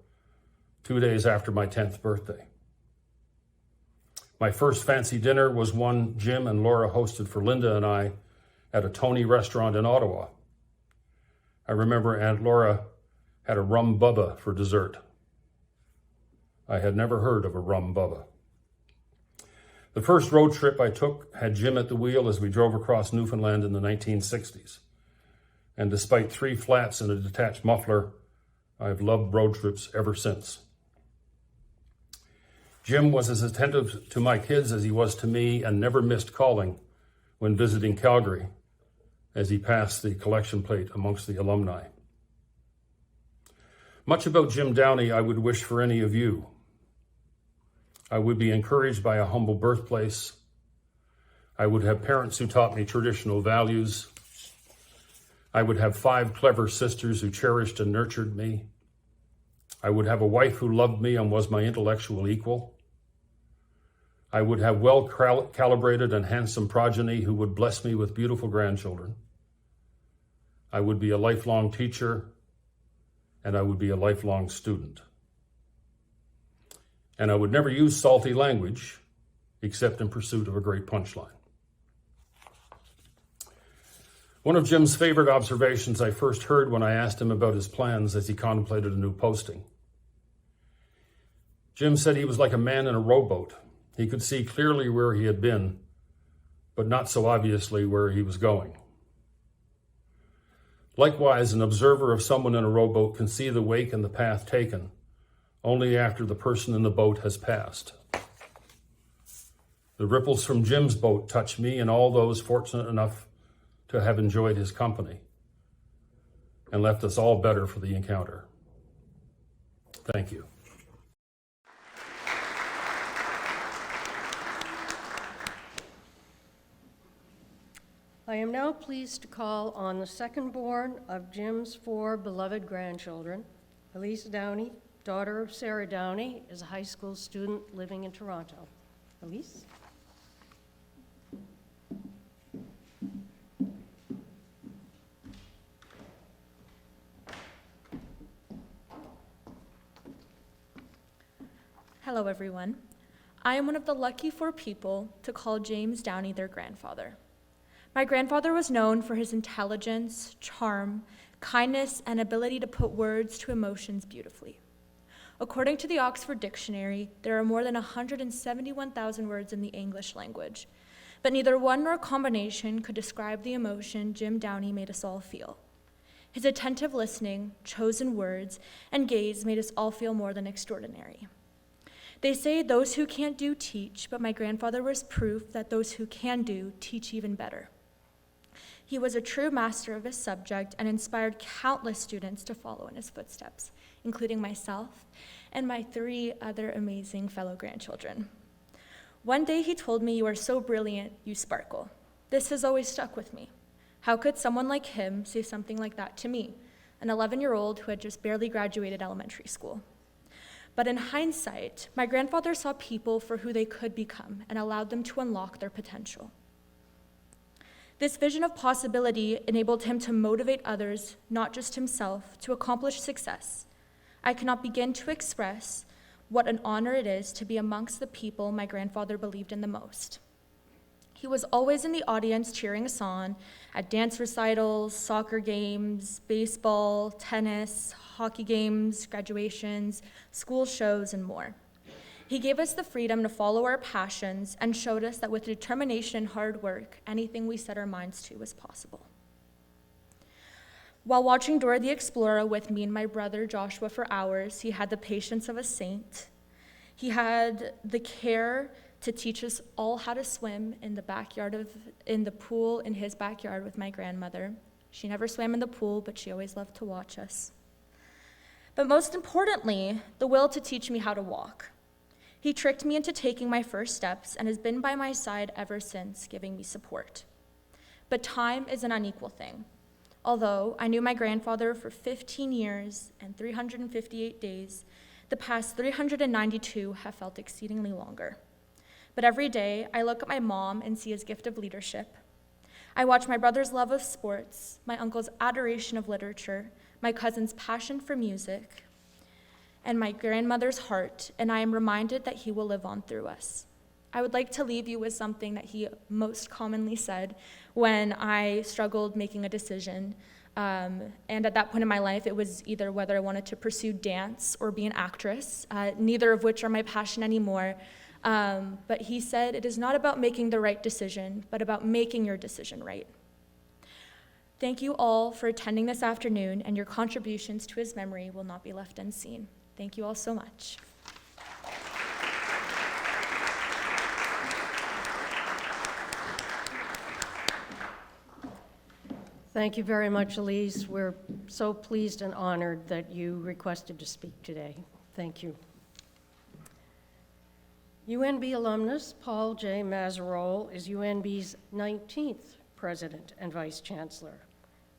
2 days after my 10th birthday. My first fancy dinner was one Jim and Laura hosted for Linda and I at a Tony restaurant in Ottawa. I remember Aunt Laura had a rum bubba for dessert. I had never heard of a rum bubba. The first road trip I took had Jim at the wheel as we drove across Newfoundland in the 1960s. And despite 3 flats and a detached muffler, I've loved road trips ever since. Jim was as attentive to my kids as he was to me and never missed calling when visiting Calgary as he passed the collection plate amongst the alumni. Much about Jim Downey I would wish for any of you. I would be encouraged by a humble birthplace. I would have parents who taught me traditional values. I would have 5 clever sisters who cherished and nurtured me. I would have a wife who loved me and was my intellectual equal. I would have well-calibrated and handsome progeny who would bless me with beautiful grandchildren. I would be a lifelong teacher, and I would be a lifelong student. And I would never use salty language except in pursuit of a great punchline. One of Jim's favorite observations I first heard when I asked him about his plans as he contemplated a new posting. Jim said he was like a man in a rowboat. He could see clearly where he had been, but not so obviously where he was going. Likewise, an observer of someone in a rowboat can see the wake and the path taken only after the person in the boat has passed. The ripples from Jim's boat touch me and all those fortunate enough to have enjoyed his company and left us all better for the encounter. Thank you. I am now pleased to call on the second born of Jim's 4 beloved grandchildren, Elise Downey, daughter of Sarah Downey, is a high school student living in Toronto. Elise? Hello, everyone. I am one of the lucky 4 people to call James Downey their grandfather. My grandfather was known for his intelligence, charm, kindness, and ability to put words to emotions beautifully. According to the Oxford Dictionary, there are more than 171,000 words in the English language, but neither one nor combination could describe the emotion Jim Downey made us all feel. His attentive listening, chosen words, and gaze made us all feel more than extraordinary. They say those who can't do teach, but my grandfather was proof that those who can do teach even better. He was a true master of his subject and inspired countless students to follow in his footsteps, including myself and my 3 other amazing fellow grandchildren. One day he told me, "You are so brilliant, you sparkle." This has always stuck with me. How could someone like him say something like that to me, an 11-year-old who had just barely graduated elementary school? But in hindsight, my grandfather saw people for who they could become and allowed them to unlock their potential. This vision of possibility enabled him to motivate others, not just himself, to accomplish success. I cannot begin to express what an honor it is to be amongst the people my grandfather believed in the most. He was always in the audience cheering us on at dance recitals, soccer games, baseball, tennis, hockey games, graduations, school shows, and more. He gave us the freedom to follow our passions and showed us that with determination and hard work, anything we set our minds to was possible. While watching Dora the Explorer with me and my brother Joshua for hours, he had the patience of a saint. He had the care to teach us all how to swim in the pool in his backyard with my grandmother. She never swam in the pool, but she always loved to watch us. But most importantly, the will to teach me how to walk. He tricked me into taking my first steps and has been by my side ever since, giving me support. But time is an unequal thing. Although I knew my grandfather for 15 years and 358 days, the past 392 have felt exceedingly longer. But every day, I look at my mom and see his gift of leadership. I watch my brother's love of sports, my uncle's adoration of literature, my cousin's passion for music, and my grandmother's heart, and I am reminded that he will live on through us. I would like to leave you with something that he most commonly said when I struggled making a decision. And at that point in my life, it was either whether I wanted to pursue dance or be an actress, neither of which are my passion anymore. But he said, "It is not about making the right decision, but about making your decision right." Thank you all for attending this afternoon, and your contributions to his memory will not be left unseen. Thank you all so much. Thank you very much, Elise. We're so pleased and honored that you requested to speak today. Thank you. UNB alumnus Paul J. Mazerolle is UNB's 19th President and Vice-Chancellor.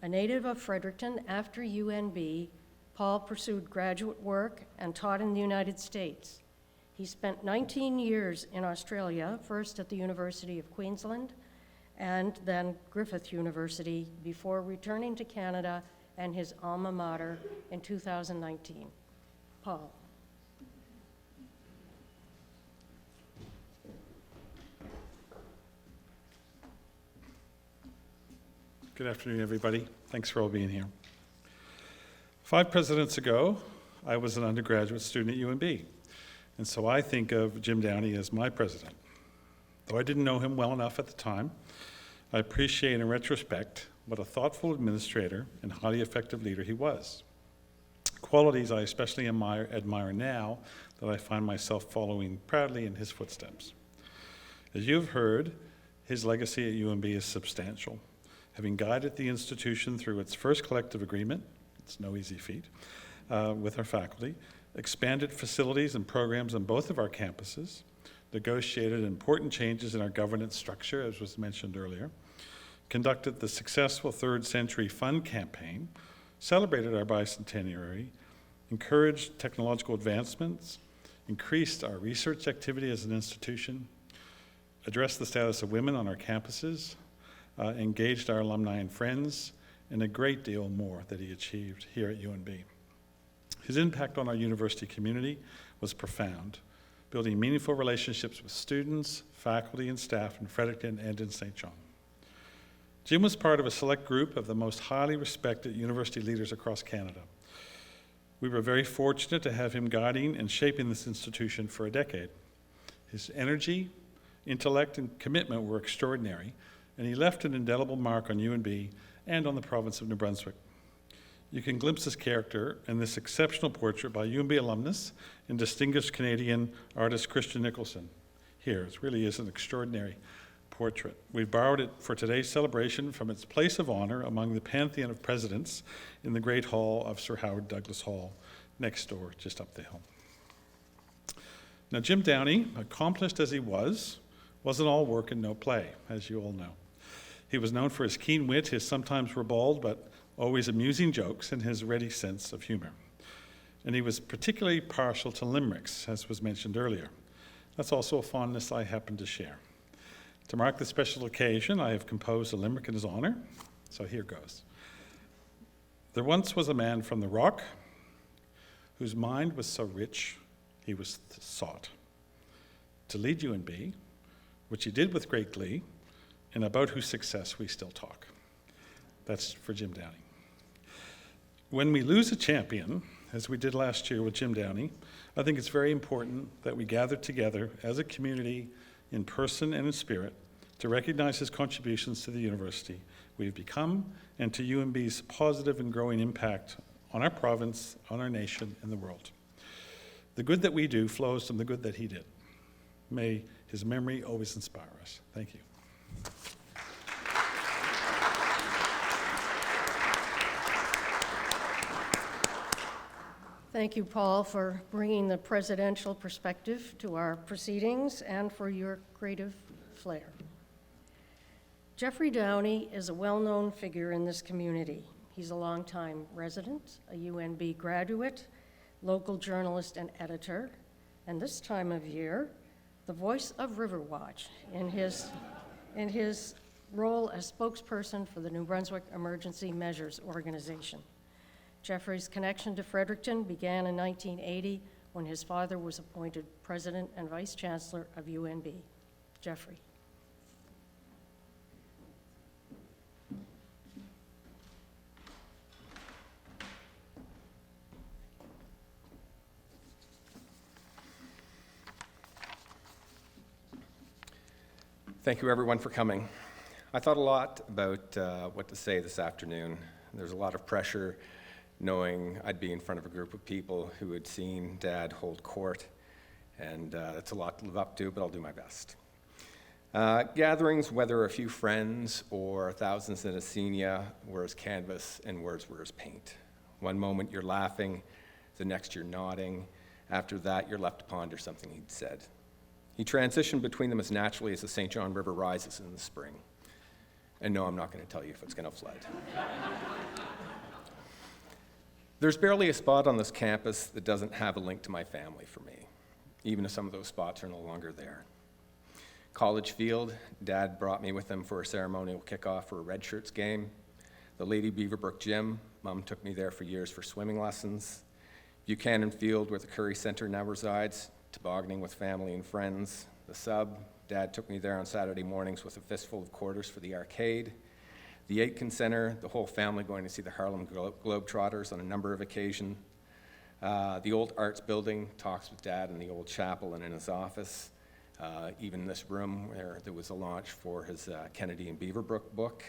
A native of Fredericton, after UNB, Paul pursued graduate work and taught in the United States. He spent 19 years in Australia, first at the University of Queensland and then Griffith University, before returning to Canada and his alma mater in 2019. Paul. Good afternoon, everybody. Thanks for all being here. 5 presidents ago, I was an undergraduate student at UNB, and so I think of Jim Downey as my president. Though I didn't know him well enough at the time, I appreciate in retrospect what a thoughtful administrator and highly effective leader he was. Qualities I especially admire now that I find myself following proudly in his footsteps. As you've heard, his legacy at UNB is substantial. Having guided the institution through its first collective agreement, it's no easy feat, with our faculty, expanded facilities and programs on both of our campuses, negotiated important changes in our governance structure, as was mentioned earlier, conducted the successful Third Century Fund campaign, celebrated our bicentenary, encouraged technological advancements, increased our research activity as an institution, addressed the status of women on our campuses, engaged our alumni and friends, and a great deal more that he achieved here at UNB. His impact on our university community was profound, building meaningful relationships with students, faculty, and staff in Fredericton and in St. John. Jim was part of a select group of the most highly respected university leaders across Canada. We were very fortunate to have him guiding and shaping this institution for a decade. His energy, intellect, and commitment were extraordinary, and he left an indelible mark on UNB and on the province of New Brunswick. You can glimpse his character in this exceptional portrait by UNB alumnus and distinguished Canadian artist Christian Nicholson. Here, it really is an extraordinary portrait. We've borrowed it for today's celebration from its place of honor among the pantheon of presidents in the Great Hall of Sir Howard Douglas Hall, next door, just up the hill. Now, Jim Downey, accomplished as he wasn't all work and no play, as you all know. He was known for his keen wit, his sometimes ribald but always amusing jokes, and his ready sense of humor. And he was particularly partial to limericks, as was mentioned earlier. That's also a fondness I happen to share. To mark this special occasion, I have composed a limerick in his honor, so here goes. There once was a man from the rock whose mind was so rich he was sought to lead UNB, which he did with great glee, and about whose success we still talk. That's for Jim Downey. When we lose a champion, as we did last year with Jim Downey, I think it's very important that we gather together as a community in person and in spirit to recognize his contributions to the university we have become and to UNB's positive and growing impact on our province, on our nation, and the world. The good that we do flows from the good that he did. May his memory always inspire us. Thank you. Thank you, Paul, for bringing the presidential perspective to our proceedings and for your creative flair. Jeffrey Downey is a well-known figure in this community. He's a longtime resident, a UNB graduate, local journalist and editor, and this time of year, the voice of Riverwatch in his role as spokesperson for the New Brunswick Emergency Measures Organization. Jeffrey's connection to Fredericton began in 1980 when his father was appointed President and Vice-Chancellor of UNB. Jeffrey. Thank you, everyone, for coming. I thought a lot about what to say this afternoon. There's a lot of pressure knowing I'd be in front of a group of people who had seen Dad hold court, and it's a lot to live up to, but I'll do my best. Gatherings, whether a few friends or thousands in a senior, were as canvas and words were as paint. One moment you're laughing, the next you're nodding. After that, you're left to ponder something he'd said. He transitioned between them as naturally as the St. John River rises in the spring. And no, I'm not going to tell you if it's going to flood. There's barely a spot on this campus that doesn't have a link to my family for me, even if some of those spots are no longer there. College Field, Dad brought me with him for a ceremonial kickoff for a Red Shirts game. The Lady Beaverbrook Gym, Mom took me there for years for swimming lessons. Buchanan Field, where the Curry Center now resides, tobogganing with family and friends. The Sub, Dad took me there on Saturday mornings with a fistful of quarters for the arcade. The Aitken Center, the whole family going to see the Harlem Globetrotters on a number of occasions. The old Arts Building, talks with Dad in the old chapel and in his office. Even this room where there was a launch for his Kennedy and Beaverbrook book.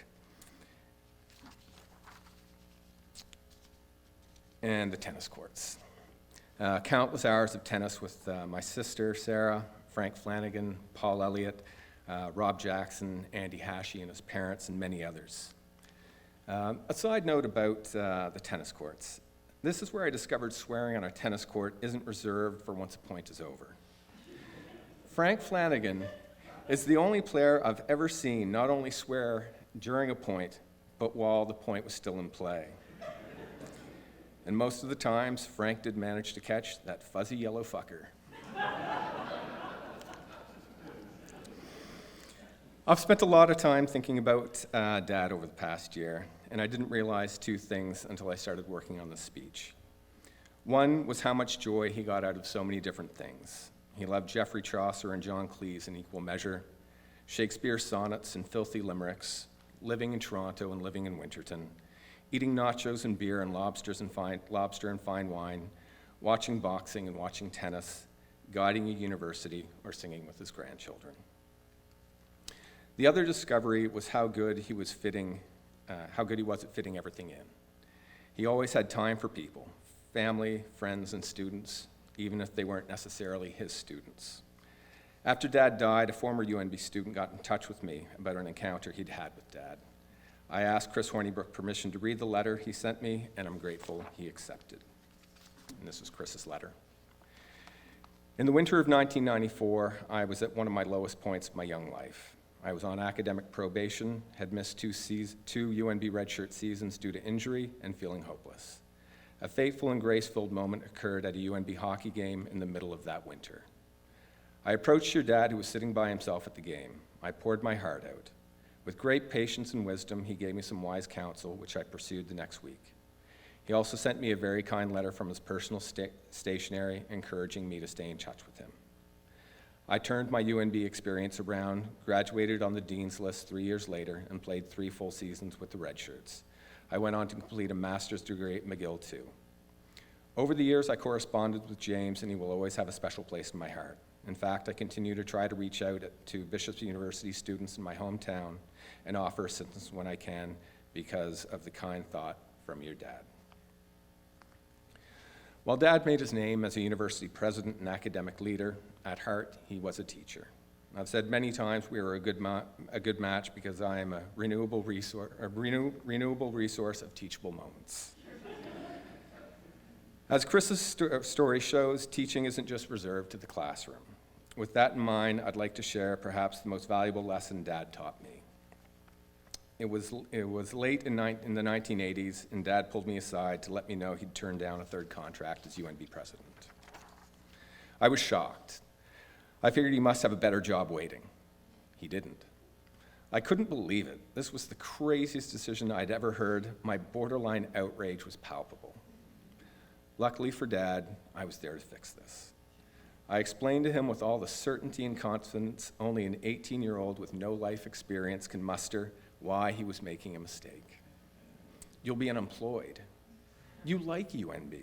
And the tennis courts. Countless hours of tennis with my sister, Sarah, Frank Flanagan, Paul Elliott, Rob Jackson, Andy Hashey and his parents, and many others. A side note about the tennis courts. This is where I discovered swearing on a tennis court isn't reserved for once a point is over. Frank Flanagan is the only player I've ever seen not only swear during a point, but while the point was still in play. And most of the times, Frank did manage to catch that fuzzy yellow fucker. I've spent a lot of time thinking about Dad over the past year, and I didn't realize two things until I started working on this speech. One was how much joy he got out of so many different things. He loved Geoffrey Chaucer and John Cleese in equal measure, Shakespeare's sonnets and filthy limericks, living in Toronto and living in Winterton, eating nachos and beer and lobster and fine wine, watching boxing and watching tennis, guiding a university, or singing with his grandchildren. The other discovery was how good he was at fitting everything in. He always had time for people, family, friends, and students, even if they weren't necessarily his students. After Dad died, a former UNB student got in touch with me about an encounter he'd had with Dad. I asked Chris Hornibrook permission to read the letter he sent me, and I'm grateful he accepted. And this is Chris's letter. In the winter of 1994, I was at one of my lowest points of my young life. I was on academic probation, had missed two UNB redshirt seasons due to injury, and feeling hopeless. A fateful and grace-filled moment occurred at a UNB hockey game in the middle of that winter. I approached your dad, who was sitting by himself at the game. I poured my heart out. With great patience and wisdom, he gave me some wise counsel, which I pursued the next week. He also sent me a very kind letter from his personal stationery, encouraging me to stay in touch with him. I turned my UNB experience around, graduated on the Dean's List 3 years later, and played 3 full seasons with the Redshirts. I went on to complete a master's degree at McGill, too. Over the years, I corresponded with James, and he will always have a special place in my heart. In fact, I continue to try to reach out to Bishop's University students in my hometown and offer assistance when I can because of the kind thought from your dad. While Dad made his name as a university president and academic leader, at heart, he was a teacher. I've said many times we were a good match because I am a renewable resource of teachable moments. As Chris's story shows, teaching isn't just reserved to the classroom. With that in mind, I'd like to share perhaps the most valuable lesson Dad taught me. It was late in the 1980s, and Dad pulled me aside to let me know he'd turned down a third contract as UNB president. I was shocked. I figured he must have a better job waiting. He didn't. I couldn't believe it. This was the craziest decision I'd ever heard. My borderline outrage was palpable. Luckily for Dad, I was there to fix this. I explained to him with all the certainty and confidence only an 18-year-old with no life experience can muster why he was making a mistake. You'll be unemployed. You like UNB.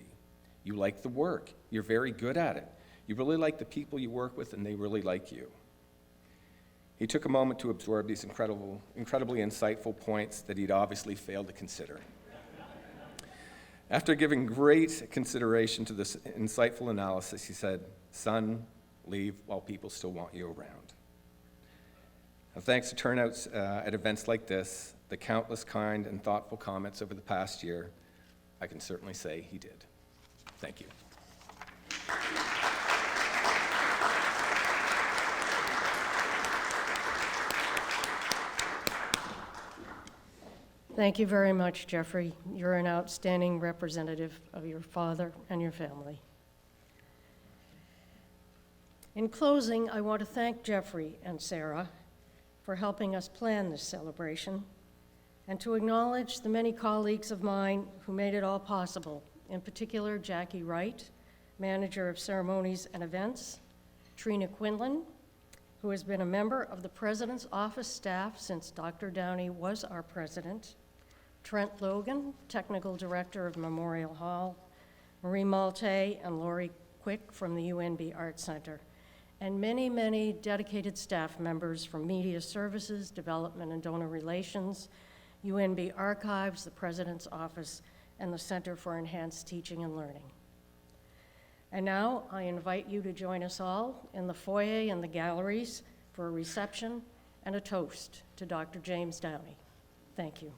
You like the work. You're very good at it. You really like the people you work with, and they really like you. He took a moment to absorb these incredibly insightful points that he'd obviously failed to consider. After giving great consideration to this insightful analysis, he said, "Son, leave while people still want you around." Now, thanks to turnouts at events like this, the countless kind and thoughtful comments over the past year, I can certainly say he did. Thank you. Thank you very much, Jeffrey. You're an outstanding representative of your father and your family. In closing, I want to thank Jeffrey and Sarah for helping us plan this celebration, and to acknowledge the many colleagues of mine who made it all possible, in particular Jackie Wright, Manager of Ceremonies and Events, Trina Quinlan, who has been a member of the President's Office staff since Dr. Downey was our president, Trent Logan, Technical Director of Memorial Hall, Marie Malte and Lori Quick from the UNB Art Center, and many, many dedicated staff members from Media Services, Development and Donor Relations, UNB Archives, the President's Office, and the Center for Enhanced Teaching and Learning. And now I invite you to join us all in the foyer and the galleries for a reception and a toast to Dr. James Downey. Thank you.